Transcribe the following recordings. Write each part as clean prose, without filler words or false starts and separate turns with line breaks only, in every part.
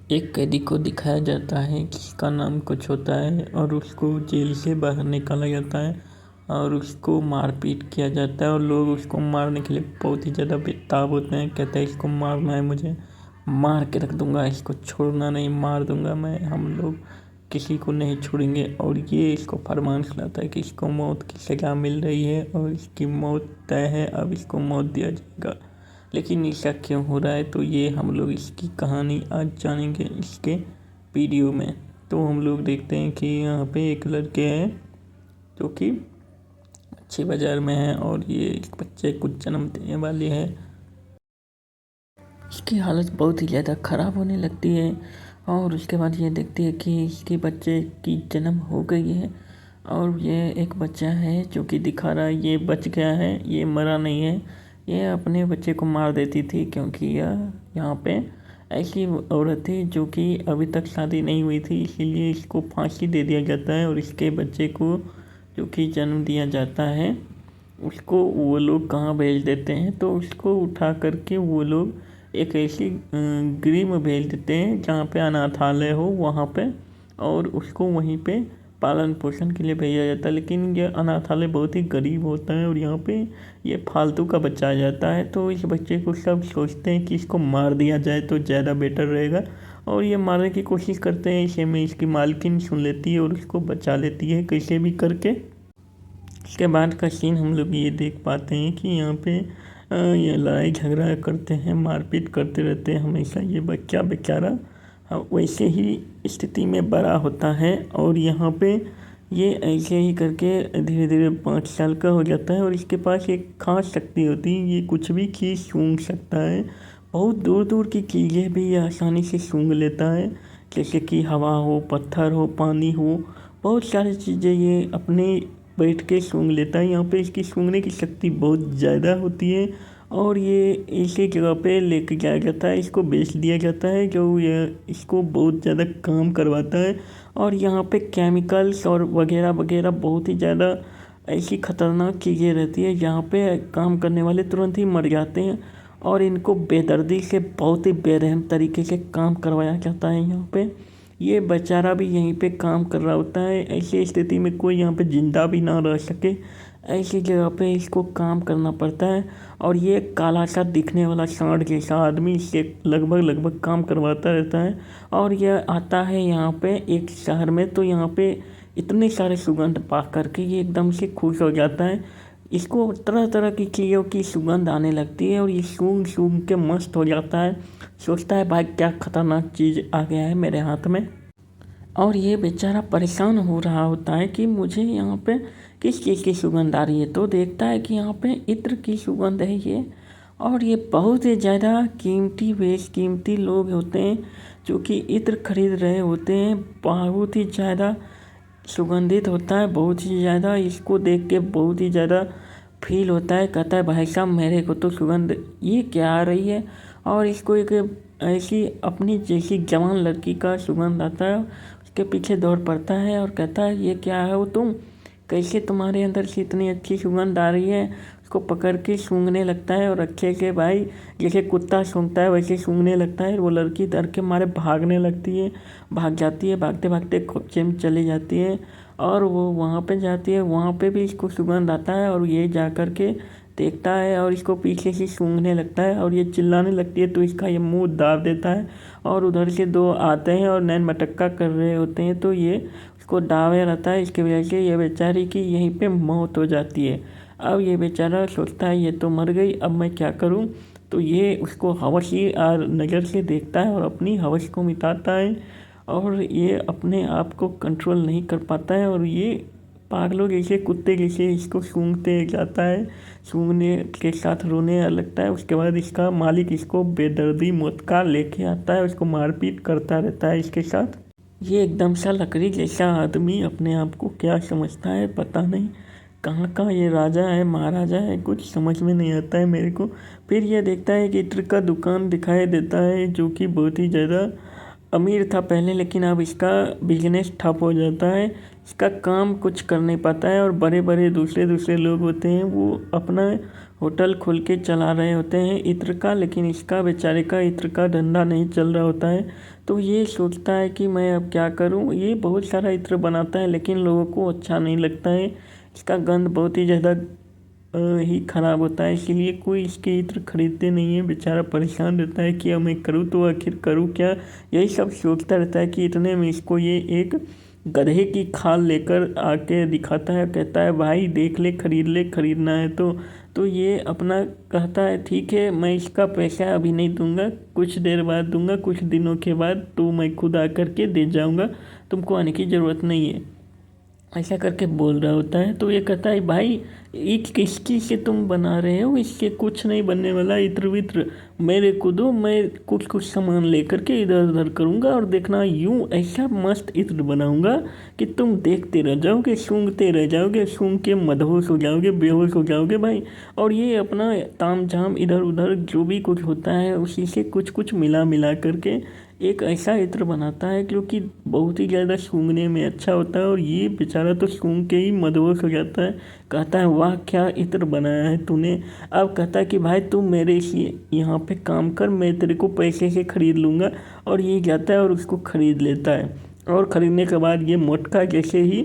एक कैदी को दिखाया जाता है जिसका नाम कुछ होता है और उसको जेल से बाहर निकाला जाता है और उसको मारपीट किया जाता है और लोग उसको मारने के लिए बहुत ही ज़्यादा बेताब होते हैं। कहते हैं इसको मारना है, मुझे मार के रख दूंगा, इसको छोड़ना नहीं, मार दूंगा मैं, हम लोग किसी को नहीं छोड़ेंगे। और ये इसको फरमान सुनाता है कि इसको मौत की सज़ा मिल रही है और इसकी मौत तय है, अब इसको मौत दिया जाएगा। लेकिन ऐसा क्यों हो रहा है, तो ये हम लोग इसकी कहानी आज जानेंगे इसके वीडियो में। तो हम लोग देखते हैं कि यहाँ पे एक लड़के हैं जो कि अच्छी बाज़ार में है और ये एक बच्चे को जन्म देने वाली है। इसकी हालत बहुत ही ज़्यादा ख़राब होने लगती है और उसके बाद ये देखती है कि इसके बच्चे की जन्म हो गई है और ये एक बच्चा है जो कि दिखा रहा है ये बच गया है, ये मरा नहीं है। ये अपने बच्चे को मार देती थी क्योंकि यह यहाँ पे ऐसी औरत थी जो कि अभी तक शादी नहीं हुई थी, इसीलिए इसको फांसी दे दिया जाता है और इसके बच्चे को जो कि जन्म दिया जाता है उसको वो लोग कहाँ भेज देते हैं, तो उसको उठा करके वो लोग एक ऐसी गृह में भेज देते हैं जहाँ पे अनाथालय हो वहाँ पे, और उसको वहीं पे पालन पोषण के लिए भेजा जाता है। लेकिन ये अनाथालय बहुत ही गरीब होता है और यहाँ पे ये फालतू का बच्चा आ जाता है, तो इस बच्चे को सब सोचते हैं कि इसको मार दिया जाए तो ज़्यादा बेटर रहेगा और ये मारने की कोशिश करते हैं। इसे में इसकी मालकिन सुन लेती है और उसको बचा लेती है कैसे भी करके। इसके बाद का सीन हम लोग ये देख पाते हैं कि यहाँ पे ये लड़ाई झगड़ा करते हैं, मारपीट करते रहते हैं हमेशा। ये बच्चा बेचारा वैसे ही स्थिति में बड़ा होता है और यहाँ पे ये ऐसे ही करके धीरे धीरे 5 साल का हो जाता है और इसके पास एक खास शक्ति होती है, ये कुछ भी चीज़ सूंघ सकता है। बहुत दूर दूर की चीज़ें भी ये आसानी से सूंघ लेता है, जैसे कि हवा हो, पत्थर हो, पानी हो, बहुत सारी चीज़ें ये अपने बैठ के सूंघ लेता है। यहाँ पे इसकी सूंघने की शक्ति बहुत ज़्यादा होती है और ये ऐसी जगह पे लेके जाया जाता है, इसको बेच दिया जाता है जो ये इसको बहुत ज़्यादा काम करवाता है। और यहाँ पे केमिकल्स और वगैरह वगैरह बहुत ही ज़्यादा ऐसी ख़तरनाक चीज़ें रहती है जहाँ पे काम करने वाले तुरंत ही मर जाते हैं और इनको बेदर्दी से बहुत ही बेरहम तरीके से काम करवाया जाता है। यहाँ पे ये बेचारा भी यहीं पे काम कर रहा होता है, ऐसी स्थिति में कोई यहाँ पे ज़िंदा भी ना रह सके, ऐसी जगह पे इसको काम करना पड़ता है। और ये काला सा दिखने वाला सांड जैसा आदमी इससे लगभग काम करवाता रहता है। और यह आता है यहाँ पे एक शहर में, तो यहाँ पे इतने सारे सुगंध पा करके ये एकदम से खुश हो जाता है। इसको तरह तरह की चीज़ों की सुगंध आने लगती है और ये सूंघ सूंघ के मस्त हो जाता है, सोचता है भाई क्या खतरनाक चीज़ आ गया है मेरे हाथ में। और ये बेचारा परेशान हो रहा होता है कि मुझे यहाँ पे किस चीज़ की सुगंध आ रही है, तो देखता है कि यहाँ पे इत्र की सुगंध है ये। और ये बहुत ही ज़्यादा कीमती लोग होते हैं जो कि इत्र खरीद रहे होते हैं। बहुत ही ज़्यादा सुगंधित होता है, बहुत ही ज़्यादा, इसको देख के बहुत ही ज़्यादा फील होता है। कहता है भाई साहब मेरे को तो सुगंध ये क्या आ रही है, और इसको एक ऐसी अपनी जैसी जवान लड़की का सुगंध आता है, उसके पीछे दौड़ पड़ता है और कहता है ये क्या है वो तुम, कैसे तुम्हारे अंदर से इतनी अच्छी सुगंध आ रही है। उसको पकड़ के सूंघने लगता है और अच्छे से भाई जैसे कुत्ता सूंघता है वैसे सूंघने लगता है। वो लड़की डर के मारे भागने लगती है, भाग जाती है, भागते भागते खोपचे में चली जाती है और वो वहाँ पे जाती है, वहाँ पे भी इसको सुगंध आता है और ये जा कर के देखता है और इसको पीछे से सूंघने लगता है और ये चिल्लाने लगती है, तो इसका ये मुंह दाब देता है और उधर से 2 आते हैं और नैन मटक्का कर रहे होते हैं, तो ये उसको दावे रहता है। इसकी वजह से ये बेचारी की यहीं पे मौत हो जाती है। अब ये बेचारा सोचता है ये तो मर गई, अब मैं क्या करूं, तो ये उसको हवसी नज़र से देखता है और अपनी हवस को मिटाता है और ये अपने आप को कंट्रोल नहीं कर पाता है और ये पागलों जैसे कुत्ते जैसे इसको सूंघते जाता है, सूंघने के साथ रोने लगता है। उसके बाद इसका मालिक इसको बेदर्दी मौत का लेके आता है, उसको मारपीट करता रहता है इसके साथ। ये एकदम सा लकड़ी जैसा आदमी अपने आप को क्या समझता है पता नहीं, कहाँ का ये राजा है महाराजा है, कुछ समझ में नहीं आता है मेरे को। फिर ये देखता है कि इत्र का दुकान दिखाई देता है जो कि बहुत ही ज़्यादा अमीर था पहले, लेकिन अब इसका बिजनेस ठप हो जाता है, इसका काम कुछ कर नहीं पाता है और बड़े बड़े दूसरे लोग होते हैं वो अपना होटल खोल के चला रहे होते हैं इत्र का, लेकिन इसका बेचारे का इत्र का धंधा नहीं चल रहा होता है। तो ये सोचता है कि मैं अब क्या करूं। ये बहुत सारा इत्र बनाता है लेकिन लोगों को अच्छा नहीं लगता है। इसका गंध बहुत ही ज़्यादा ही ख़राब होता है, इसीलिए कोई इसके इत्र खरीदते नहीं है। बेचारा परेशान रहता है कि अब मैं करूँ तो आखिर करूँ क्या। यही सब सोचता रहता है कि इतने में इसको ये एक गधे की खाल लेकर आके दिखाता है, कहता है भाई देख ले, खरीद ले, खरीदना है तो ये अपना कहता है ठीक है, मैं इसका पैसा अभी नहीं दूंगा, कुछ देर बाद दूंगा, कुछ दिनों के बाद तो मैं खुद आकर के दे जाऊंगा, तुमको आने की ज़रूरत नहीं है, ऐसा करके बोल रहा होता है। तो ये कहता है भाई ये किसकी से तुम बना रहे हो, इससे कुछ नहीं बनने वाला, इत्र वित्र मेरे को दो, मैं कुछ कुछ सामान लेकर के इधर उधर करूँगा और देखना यूँ ऐसा मस्त इत्र बनाऊँगा कि तुम देखते रह जाओगे, सूंघते रह जाओगे, सूंघ के मदहोश हो जाओगे, बेहोश हो जाओगे भाई। और ये अपना ताम झाम इधर उधर जो भी कुछ होता है उसी से कुछ कुछ मिला मिला करके एक ऐसा इत्र बनाता है जो कि बहुत ही ज़्यादा सूंघने में अच्छा होता है। और ये बेचारा तो सूंघ के ही मदहोश हो जाता है, कहता है वाह क्या इत्र बनाया है तूने। अब कहता है कि भाई तू मेरे इसी यहाँ पे काम कर, मैं तेरे को पैसे से ख़रीद लूँगा। और ये जाता है और उसको ख़रीद लेता है। और ख़रीदने के बाद ये मोटका जैसे ही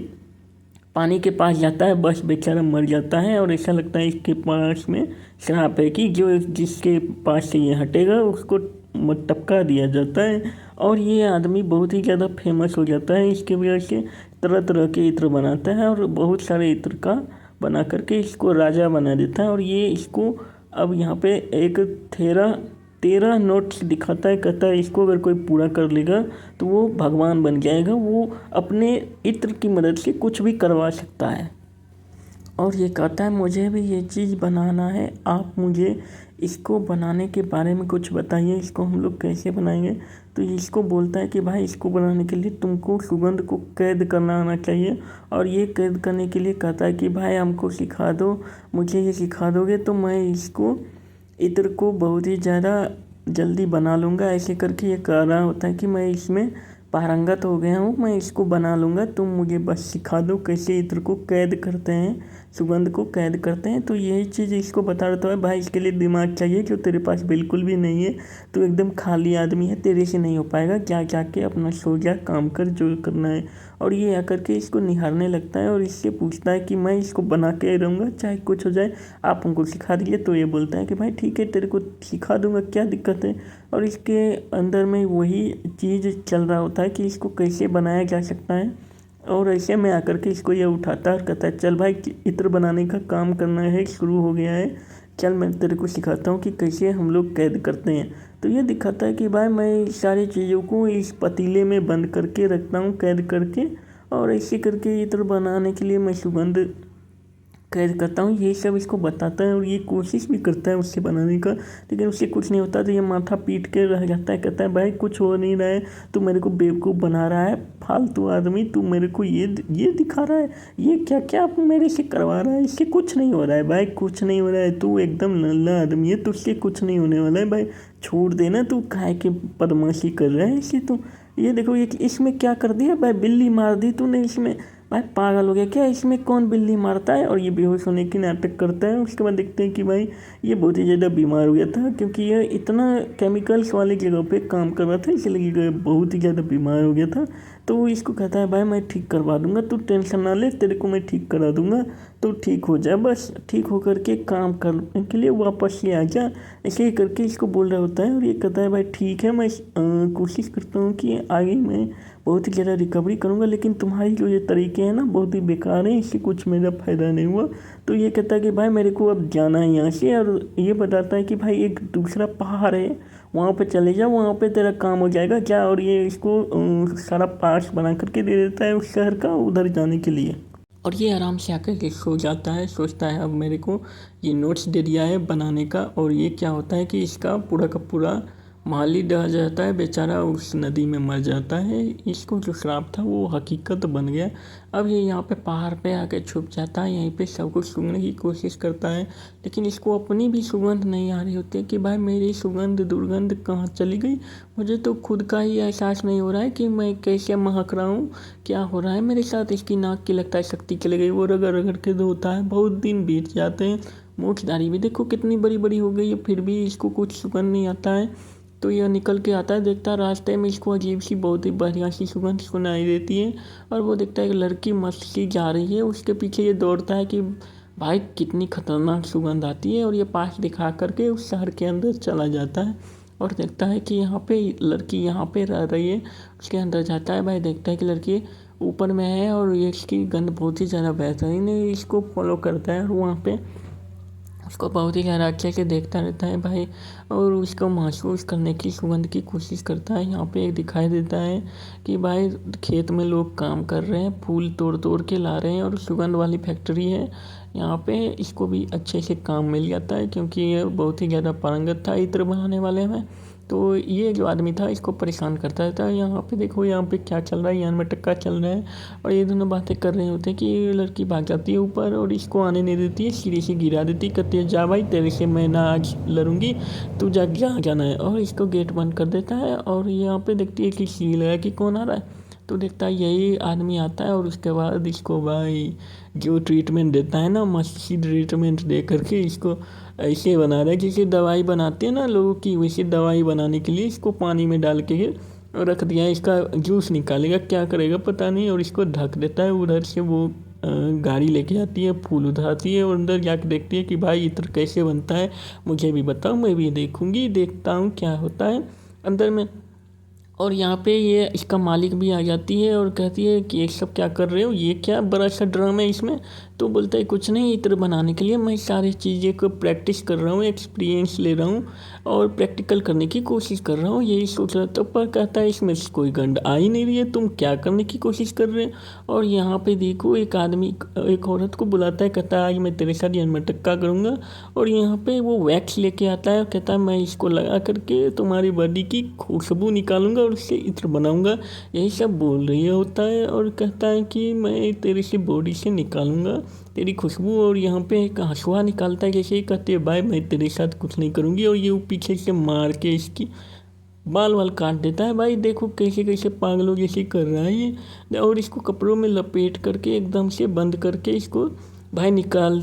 पानी के पास जाता है बस बेचारा मर जाता है। और ऐसा लगता है इसके पास में श्राप है कि जो जिसके पास से ये हटेगा उसको टपका दिया जाता है। और ये आदमी बहुत ही ज़्यादा फेमस हो जाता है इसके वजह से, तरह तरह के इत्र बनाता है और बहुत सारे इत्र का बना करके इसको राजा बना देता है। और ये इसको अब यहाँ पे एक 13 नोट्स दिखाता है, कहता है इसको अगर कोई पूरा कर लेगा तो वो भगवान बन जाएगा, वो अपने इत्र की मदद से कुछ भी करवा सकता है। और ये कहता है मुझे भी ये चीज़ बनाना है, आप मुझे इसको बनाने के बारे में कुछ बताइए, इसको हम लोग कैसे बनाएंगे। तो इसको बोलता है कि भाई इसको बनाने के लिए तुमको सुगंध को कैद करना आना चाहिए। और ये कैद करने के लिए कहता है कि भाई हमको सिखा दो, मुझे ये सिखा दोगे तो मैं इसको इत्र को बहुत ही ज़्यादा जल्दी बना लूँगा। ऐसे करके ये कह रहा होता है कि मैं इसमें पारंगत हो गया हूँ, मैं इसको बना लूँगा, तुम मुझे बस सिखा दो कैसे इत्र को कैद करते हैं, सुगंध को कैद करते हैं। तो यही चीज़ इसको बता रहा था भाई इसके लिए दिमाग चाहिए जो तेरे पास बिल्कुल भी नहीं है, तो एकदम खाली आदमी है, तेरे से नहीं हो पाएगा, जा जाके अपना सो जा, काम कर जो करना है। और ये आकर के इसको निहारने लगता है और इससे पूछता है कि मैं इसको बना के रहूँगा चाहे कुछ हो जाए, आप हमको सिखा दीजिए। तो ये बोलता है कि भाई ठीक है तेरे को सिखा दूँगा, क्या दिक्कत है। और इसके अंदर में वही चीज़ चल रहा होता है कि इसको कैसे बनाया जा सकता है। और ऐसे में आकर के इसको ये उठाता है और कहता है चल भाई इत्र बनाने का काम करना है, शुरू हो गया है, चल मैं तेरे को सिखाता हूँ कि कैसे हम लोग कैद करते हैं। तो ये दिखाता है कि भाई मैं सारी चीज़ों को इस पतीले में बंद करके रखता हूँ कैद करके, और ऐसे करके इत्र बनाने के लिए मैं सुगंध कैद करता हूँ, ये सब इसको बताता है। और ये कोशिश भी करता है उससे बनाने का, लेकिन उससे कुछ नहीं होता। तो ये माथा पीट के रह जाता है, कहता है भाई कुछ हो नहीं रहा है, तू मेरे को बेवकूफ़ बना रहा है, फालतू आदमी, तू मेरे को ये दिखा रहा है, ये क्या क्या मेरे से करवा रहा है, इससे कुछ नहीं हो रहा है भाई, कुछ नहीं हो रहा है, तू एकदम नल्ला आदमी है, तुझसे कुछ नहीं होने वाला है भाई, छोड़ देना, तू काहे के बदमाशी कर रहा है इसे। तो ये देखो ये इसमें क्या कर दिया भाई, बिल्ली मार दी तूने इसमें, भाई पागल हो गया क्या, इसमें कौन बिल्ली मारता है। और ये बेहोश होने की नाटक करता है। उसके बाद देखते हैं कि भाई ये बहुत ही ज़्यादा बीमार हो गया था, क्योंकि ये इतना केमिकल्स वाली जगह पे काम कर रहा था, इसलिए ये बहुत ही ज़्यादा बीमार हो गया था। तो वो इसको कहता है भाई मैं ठीक करवा दूंगा, तू टेंशन ना ले, तेरे को मैं ठीक करा दूंगा, तो ठीक हो जा, बस ठीक हो करके काम करने के लिए वापस से आ जा, ऐसे ही करके इसको बोल रहा होता है। और ये कहता है भाई ठीक है, मैं कोशिश करता हूँ कि आगे मैं बहुत ही ज़्यादा रिकवरी करूँगा, लेकिन तुम्हारी जो ये तरीके हैं ना बहुत ही बेकार हैं, इससे कुछ मेरा फ़ायदा नहीं हुआ। तो ये कहता है कि भाई मेरे को अब जाना है यहाँ से। और ये बताता है कि भाई एक दूसरा पहाड़ है, वहाँ पे चले जाओ, वहाँ पे तेरा काम हो जाएगा क्या। और ये इसको सारा पास बना करके दे देता है उस शहर का उधर जाने के लिए। और ये आराम से आकर के सो जाता है, सोचता है अब मेरे को ये नोट्स दे दिया है बनाने का। और ये क्या होता है कि इसका पूरा का पूरा माली डह जाता है, बेचारा उस नदी में मर जाता है। इसको जो श्राप था वो हकीकत बन गया। अब ये यहाँ पे पहाड़ पे आके छुप जाता है, यहीं पे सब कुछ सूंघने की कोशिश करता है, लेकिन इसको अपनी भी सुगंध नहीं आ रही होती है कि भाई मेरी सुगंध दुर्गंध कहाँ चली गई। मुझे तो खुद का ही एहसास नहीं हो रहा है कि मैं कैसे महक रहा हूँ, क्या हो रहा है मेरे साथ। इसकी नाक की लगता है शक्ति चली गई, वो रगड़ रगड़ के धोता है, बहुत दिन बीत जाते हैं, मूंछधारी भी देखो कितनी बड़ी बड़ी हो गई है, फिर भी इसको कुछ सुगंध नहीं आता है। तो यह निकल के आता है, देखता है रास्ते में इसको अजीब सी बहुत ही बढ़िया सी सुगंध सुनाई देती है। और वो देखता है कि लड़की मस्त सी जा रही है, उसके पीछे ये दौड़ता है कि भाई कितनी खतरनाक सुगंध आती है। और ये पास दिखा करके उस शहर के अंदर चला जाता है और देखता है कि यहाँ पे लड़की यहाँ पे रह रही है। उसके अंदर जाता है भाई, देखता है कि लड़की ऊपर में है और ये इसकी गंध बहुत ही ज़्यादा बेहतरीन है। इसको फॉलो करता है और वहाँ पे उसको बहुत ही ज़्यादा अच्छे से देखता रहता है भाई, और उसको महसूस करने की सुगंध की कोशिश करता है। यहाँ पे एक दिखाई देता है कि भाई खेत में लोग काम कर रहे हैं, फूल तोड़ तोड़ के ला रहे हैं और सुगंध वाली फैक्ट्री है। यहाँ पे इसको भी अच्छे से काम मिल जाता है क्योंकि ये बहुत ही ज़्यादा पारंगत था इत्र बनाने वाले में। तो ये जो आदमी था इसको परेशान करता रहता है। यहाँ पे देखो यहाँ पे क्या चल रहा है, यहाँ में टक्का चल रहा है और ये दोनों बातें कर रहे होते हैं कि ये लड़की भाग जाती है ऊपर और इसको आने नहीं देती है, सीढ़ी से गिरा देती है, कहती है जा भाई तेरे से मैं ना आज लड़ूंगी, तू जा जहाँ जाना है। और इसको गेट बंद कर देता है और यहाँ पे देखती है कि सील है कि कौन आ रहा है। तो देखता है यही आदमी आता है और उसके बाद इसको भाई जो ट्रीटमेंट देता है ना, मस्त सी ट्रीटमेंट दे करके इसको ऐसे बना रहा है जैसे दवाई बनाते हैं ना लोगों की, वैसे दवाई बनाने के लिए इसको पानी में डाल के रख दिया है। इसका जूस निकालेगा, क्या करेगा पता नहीं, और इसको ढक देता है। उधर से वो गाड़ी लेके आती है, फूल उठाती है और अंदर जाके देखती है कि भाई इत्र कैसे बनता है, मुझे भी बताओ, मैं भी देखूंगी, देखता हूँ क्या होता है अंदर में। और यहाँ पे ये इसका मालिक भी आ जाती है और कहती है कि ये सब क्या कर रहे हो, ये क्या बड़ा सा ड्रामा है इसमें। तो बोलता है कुछ नहीं, इत्र बनाने के लिए मैं सारी चीज़ें को प्रैक्टिस कर रहा हूँ, एक्सपीरियंस ले रहा हूँ और प्रैक्टिकल करने की कोशिश कर रहा हूँ, यही सोच रहा था। पर कहता है इसमें से कोई गंध आ ही नहीं रही है, तुम क्या करने की कोशिश कर रहे हो। और यहाँ पे देखो एक आदमी एक औरत को बुलाता है, कहता है आज मैं तेरे साथ जन्म टक्का करूँगा। और यहाँ पे वो वैक्स लेके आता है, कहता है मैं इसको लगा करके तुम्हारी बॉडी की खुशबू निकालूंगा और उससे इत्र बनाऊंगा, यही सब बोल रही होता है। और कहता है कि मैं तेरे से बॉडी से निकालूंगा तेरी खुशबू। और यहाँ पे एक हंसुआ निकालता है, जैसे ही कहते हैं भाई मैं तेरे साथ कुछ नहीं करूँगी, और ये पीछे से मार के इसकी बाल वाल काट देता है। भाई देखो कैसे कैसे पागलों जैसे कर रहा है ये। और इसको कपड़ों में लपेट करके एकदम से बंद करके इसको भाई निकाल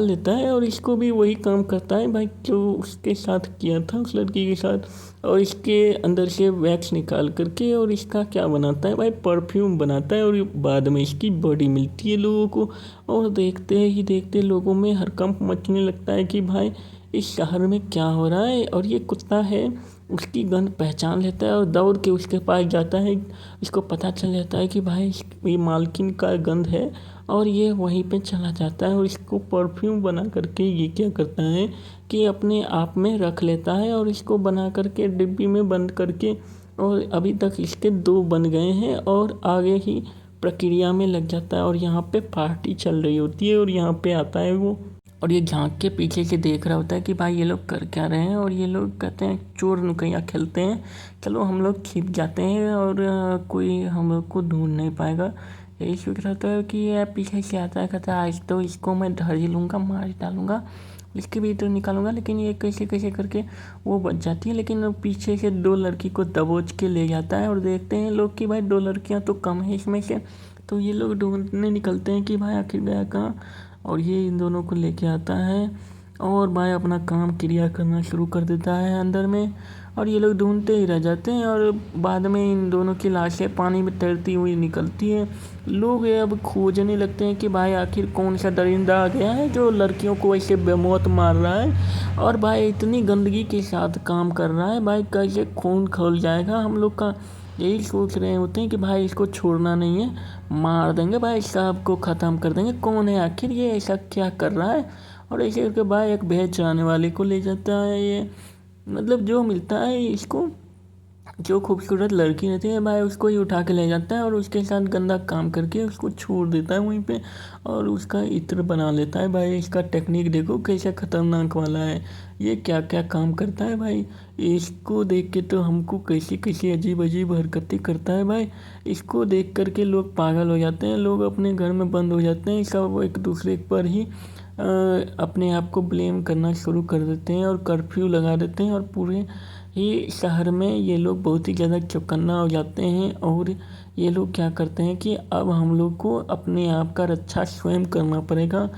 देता है। और इसको भी वही काम करता है भाई जो उसके साथ किया था उस लड़की के साथ। और इसके अंदर से वैक्स निकाल करके और इसका क्या बनाता है भाई, परफ्यूम बनाता है। और बाद में इसकी बॉडी मिलती है लोगों को। और देखते ही देखते लोगों में हड़कंप मचने लगता है कि भाई इस शहर में क्या हो रहा है। और ये कुत्ता है उसकी गंध पहचान लेता है और दौड़ के उसके पास जाता है। इसको पता चल जाता है कि भाई ये मालकिन का गंध है, और ये वहीं पे चला जाता है और इसको परफ्यूम बना करके ये क्या करता है कि अपने आप में रख लेता है और इसको बना करके डिब्बी में बंद करके। और अभी तक इसके 2 बन गए हैं और आगे ही प्रक्रिया में लग जाता है। और यहाँ पे पार्टी चल रही होती है और यहाँ पे आता है वो, और ये झांक के पीछे से देख रहा होता है कि भाई ये लोग कर क्या रहे हैं। और ये लोग कहते हैं चोर नुकैया खेलते हैं, चलो हम लोग छिप जाते हैं और कोई हम लोग को ढूंढ नहीं पाएगा। यही सोच रहा था कि ये पीछे से आता है, कहता है आज तो इसको मैं धर ही लूँगा, मार ही डालूंगा, इसके भी तो निकालूंगा। लेकिन ये कैसे कैसे करके वो बच जाती है, लेकिन पीछे से 2 लड़की को दबोच के ले जाता है। और देखते हैं लोग कि भाई 2 लड़कियां तो कम है इसमें से। तो ये लोग ढूंढने निकलते हैं कि भाई आखिर गया कहाँ। और ये इन दोनों को लेके आता है और भाई अपना काम क्रिया करना शुरू कर देता है अंदर में। और ये लोग ढूंढते ही रह जाते हैं और बाद में इन दोनों की लाशें पानी में तैरती हुई निकलती है। लोग ये अब खोजने लगते हैं कि भाई आखिर कौन सा दरिंदा आ गया है जो लड़कियों को ऐसे बेमौत मार रहा है और भाई इतनी गंदगी के साथ काम कर रहा है, भाई कैसे खून खौल जाएगा हम लोग का। यही सोच रहे होते हैं कि भाई इसको छोड़ना नहीं है, मार देंगे भाई, साहब को ख़त्म कर देंगे, कौन है आखिर ये, ऐसा क्या कर रहा है। और ऐसे करके भाई एक भेज चलाने वाले को ले जाता है ये, मतलब जो मिलता है इसको, जो खूबसूरत लड़की रहती है भाई उसको ही उठा के ले जाता है और उसके साथ गंदा काम करके उसको छोड़ देता है वहीं पे और उसका इत्र बना लेता है। भाई इसका टेक्निक देखो कैसा खतरनाक वाला है, ये क्या क्या काम करता है भाई। इसको देख के तो हमको कैसी कैसी अजीब अजीब हरकतें करता है भाई। इसको देख करके लोग पागल हो जाते हैं, लोग अपने घर में बंद हो जाते हैं, सब एक दूसरे पर ही अपने आप को ब्लेम करना शुरू कर देते हैं और कर्फ्यू लगा देते हैं। और पूरे ही शहर में ये लोग बहुत ही ज़्यादा चौकन्ना हो जाते हैं और ये लोग क्या करते हैं कि अब हम लोग को अपने आप का रक्षा स्वयं करना पड़ेगा।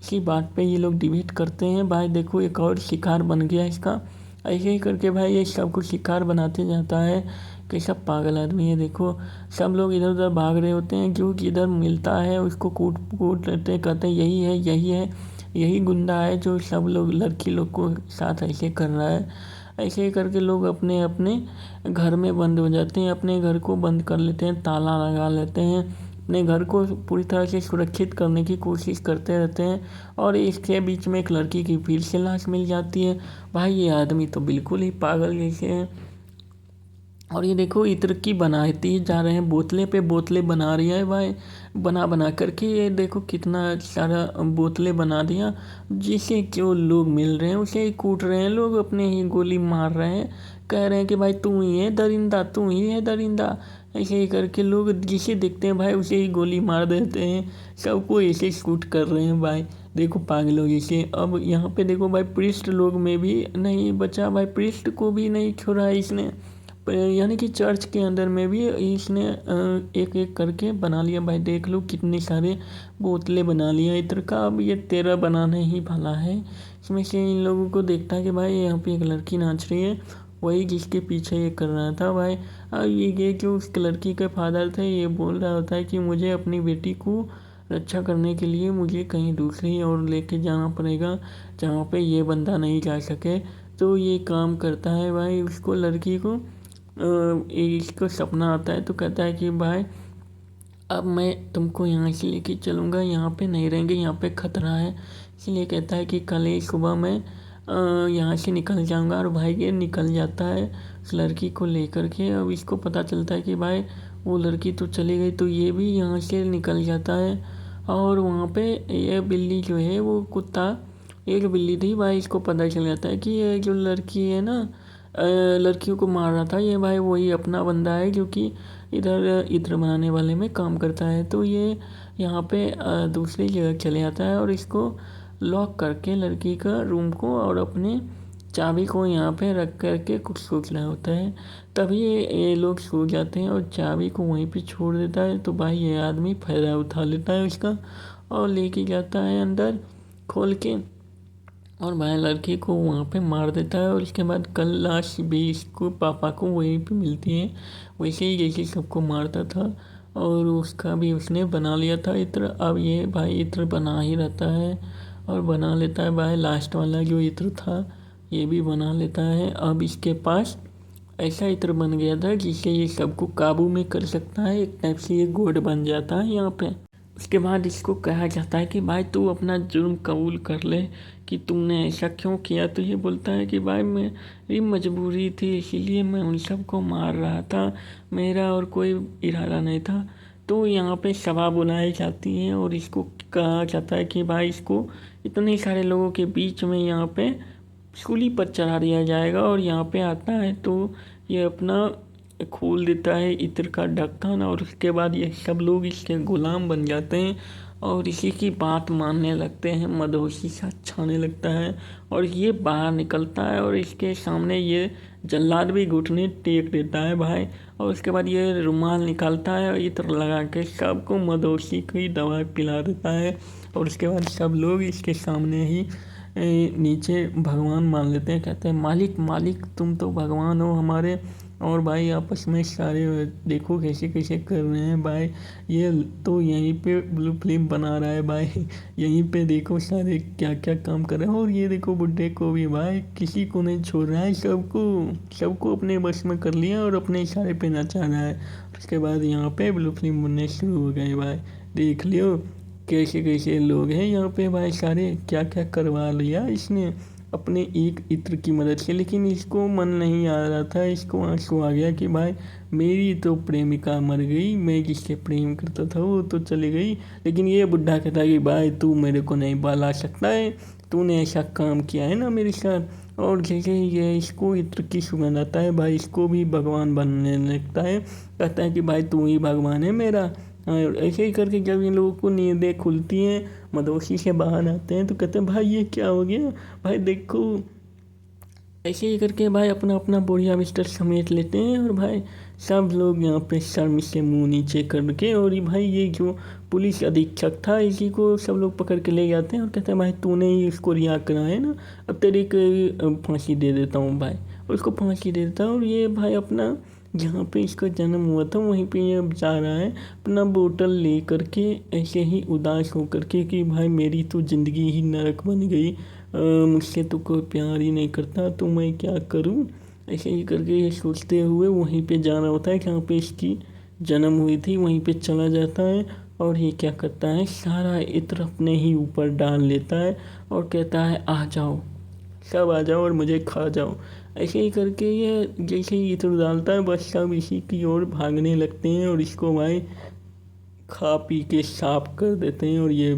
इसी बात पे ये लोग डिबेट करते हैं। भाई देखो एक और शिकार बन गया इसका। ऐसे ही करके भाई ये सबको शिकार बनाते जाता है कि सब पागल आदमी है। देखो सब लोग इधर उधर भाग रहे होते हैं, क्योंकि इधर मिलता है उसको कूट कूट लेते हैं, कहते हैं यही है यही है, यही गुंडा है जो सब लोग लड़की लोग को साथ ऐसे कर रहा है। ऐसे ही करके लोग अपने अपने घर में बंद हो जाते हैं, अपने घर को बंद कर लेते हैं, ताला लगा लेते हैं, अपने घर को पूरी तरह से सुरक्षित करने की कोशिश करते रहते हैं। और इसके बीच में एक लड़की की फिर से लाश मिल जाती है। भाई ये आदमी तो बिल्कुल ही पागल जैसे हैं। और ये देखो इत्र की बनाते ही जा रहे हैं, बोतले पे बोतले बना रही है भाई, बना बना करके ये देखो कितना सारा बोतले बना दिया, जिसे जो लोग मिल रहे हैं उसे ही कूट रहे हैं, लोग अपने ही गोली मार रहे हैं, कह रहे हैं कि भाई तू ही है दरिंदा, तू ही है दरिंदा। ऐसे ही करके लोग जिसे देखते हैं भाई उसे ही गोली मार देते हैं, सबको ऐसे शूट कर रहे हैं भाई। देखो पागलों जैसे। अब यहाँ पे देखो भाई प्रिस्ट लोग में भी नहीं बचा भाई, प्रिस्ट को भी नहीं छोड़ा इसने, यानी कि चर्च के अंदर में भी इसने एक एक करके बना लिया। भाई देख लो कितने सारे बोतले बना लिया इत्र का। अब ये 13 बनाने ही वाला है। इसमें से इन लोगों को देखता है कि भाई यहाँ पे एक लड़की नाच रही है, वही जिसके पीछे ये कर रहा था भाई। अब ये जो उस लड़की के फादर थे ये बोल रहा होता है कि मुझे अपनी बेटी को रक्षा करने के लिए मुझे कहीं दूसरी और लेके जाना पड़ेगा, जहाँ पे ये बंदा नहीं जा सके। तो ये काम करता है भाई, उसको लड़की को इसको सपना आता है, तो कहता है कि भाई अब मैं तुमको यहाँ से लेके चलूँगा, यहाँ पे नहीं रहेंगे, यहाँ पे खतरा है। इसलिए कहता है कि कल ही सुबह मैं यहाँ से निकल जाऊँगा। और भाई ये निकल जाता है उस लड़की को लेकर के। अब इसको पता चलता है कि भाई वो लड़की तो चली गई, तो ये भी यहाँ से निकल जाता है। और वहाँ पे ये बिल्ली जो है वो कुत्ता, एक बिल्ली थी भाई, इसको पता चल जाता है कि ये जो लड़की है ना लड़कियों को मार रहा था, ये भाई वही अपना बंदा है जो कि इधर इत्र बनाने वाले में काम करता है। तो ये यहाँ पे दूसरी जगह चले जाता है और इसको लॉक करके लड़की का रूम को और अपने चाबी को यहाँ पे रख करके कुछ सोच रहा होता है। तभी ये लोग सो जाते हैं और चाबी को वहीं पे छोड़ देता है। तो भाई ये आदमी फ़ायदा उठा लेता है उसका और लेके जाता है अंदर खोल के, और भाई लड़की को वहाँ पे मार देता है। और उसके बाद कल लाश भी इसको पापा को वहीं पे मिलती है, वैसे ही जैसे सबको मारता था। और उसका भी उसने बना लिया था इत्र। अब ये भाई इत्र बना ही रहता है और बना लेता है भाई, लास्ट वाला जो इत्र था ये भी बना लेता है। अब इसके पास ऐसा इत्र बन गया था जिससे ये सबको काबू में कर सकता है, एक टाइप से ये गॉड बन जाता है यहाँ पे। उसके बाद इसको कहा जाता है कि भाई तू अपना जुर्म कबूल कर ले कि तुमने ऐसा क्यों किया। तो ये बोलता है कि भाई मेरी मजबूरी थी, इसीलिए मैं उन सबको मार रहा था, मेरा और कोई इरादा नहीं था। तो यहाँ पे सभा बुलाई जाती है और इसको कहा जाता है कि भाई इसको इतने सारे लोगों के बीच में यहाँ पे सूली पर चढ़ा दिया जाएगा। और यहाँ पे आता है तो ये अपना खोल देता है इत्र का ढक्कन, और उसके बाद ये सब लोग इसके गुलाम बन जाते हैं और इसी की बात मानने लगते हैं, मदहोशी सा छाने लगता है। और ये बाहर निकलता है और इसके सामने ये जल्लाद भी घुटने टेक देता है भाई। और उसके बाद ये रुमाल निकालता है और इत्र लगा के सबको मदहोशी की दवा पिला देता है। और उसके बाद सब लोग इसके सामने ही नीचे भगवान मान लेते हैं, कहते हैं मालिक मालिक तुम तो भगवान हो हमारे। और भाई आपस में सारे देखो कैसे कैसे कर रहे हैं भाई, ये तो यहीं पे ब्लू फिल्म बना रहा है भाई, यहीं पे देखो सारे क्या क्या काम कर रहे हैं। और ये देखो बुड्ढे को भी भाई किसी को नहीं छोड़ रहा है, सबको अपने बस में कर लिया और अपने इशारे पे नचा रहा है। उसके बाद यहाँ पे ब्लू फिल्म बनने शुरू हो गए भाई, देख लियो कैसे कैसे लोग हैं यहाँ पे भाई, सारे क्या क्या करवा लिया इसने अपने एक इत्र की मदद से। लेकिन इसको मन नहीं आ रहा था, इसको आंसू आ गया कि भाई मेरी तो प्रेमिका मर गई, मैं जिससे प्रेम करता था वो तो चली गई। लेकिन ये बुढ़ा कहता है कि भाई तू मेरे को नहीं बला सकता है, तूने ऐसा काम किया है ना मेरे साथ। और जैसे ये इसको इत्र की सुगंध आता है भाई, इसको भी भगवान बनने लगता है, कहता है कि भाई तू ही भगवान है मेरा। और ऐसे ही करके जब इन लोगों को नींदें खुलती हैं, मदहोशी से बाहर आते हैं, तो कहते हैं भाई ये क्या हो गया। भाई देखो ऐसे ही करके भाई अपना अपना बोरिया बिस्तर समेट लेते हैं और भाई सब लोग यहाँ पे शर्म से मुंह नीचे करके, और ये भाई ये जो पुलिस अधीक्षक था इसी को सब लोग पकड़ के ले जाते हैं और कहते हैं भाई तूने ही इसको रिहा करा है ना, अब तेरे को फांसी दे देता हूँ भाई। उसको फांसी दे देता हूँ और ये भाई अपना जहाँ पे इसका जन्म हुआ था वहीं पे ये अब जा रहा है अपना बोतल ले करके, ऐसे ही उदास हो करके कि भाई मेरी तो ज़िंदगी ही नरक बन गई, मुझसे तो कोई प्यार ही नहीं करता तो मैं क्या करूं। ऐसे ही करके ये सोचते हुए वहीं पे जाना होता है जहाँ पे इसकी जन्म हुई थी, वहीं पे चला जाता है और ये क्या करता है सारा इत्र अपने ही ऊपर डाल लेता है और कहता है आ जाओ सब आ जाओ और मुझे खा जाओ। ऐसे ही करके ये जैसे ही इत्र डालता है बस सब इसी की ओर भागने लगते हैं और इसको भाई खा पी के साफ कर देते हैं और ये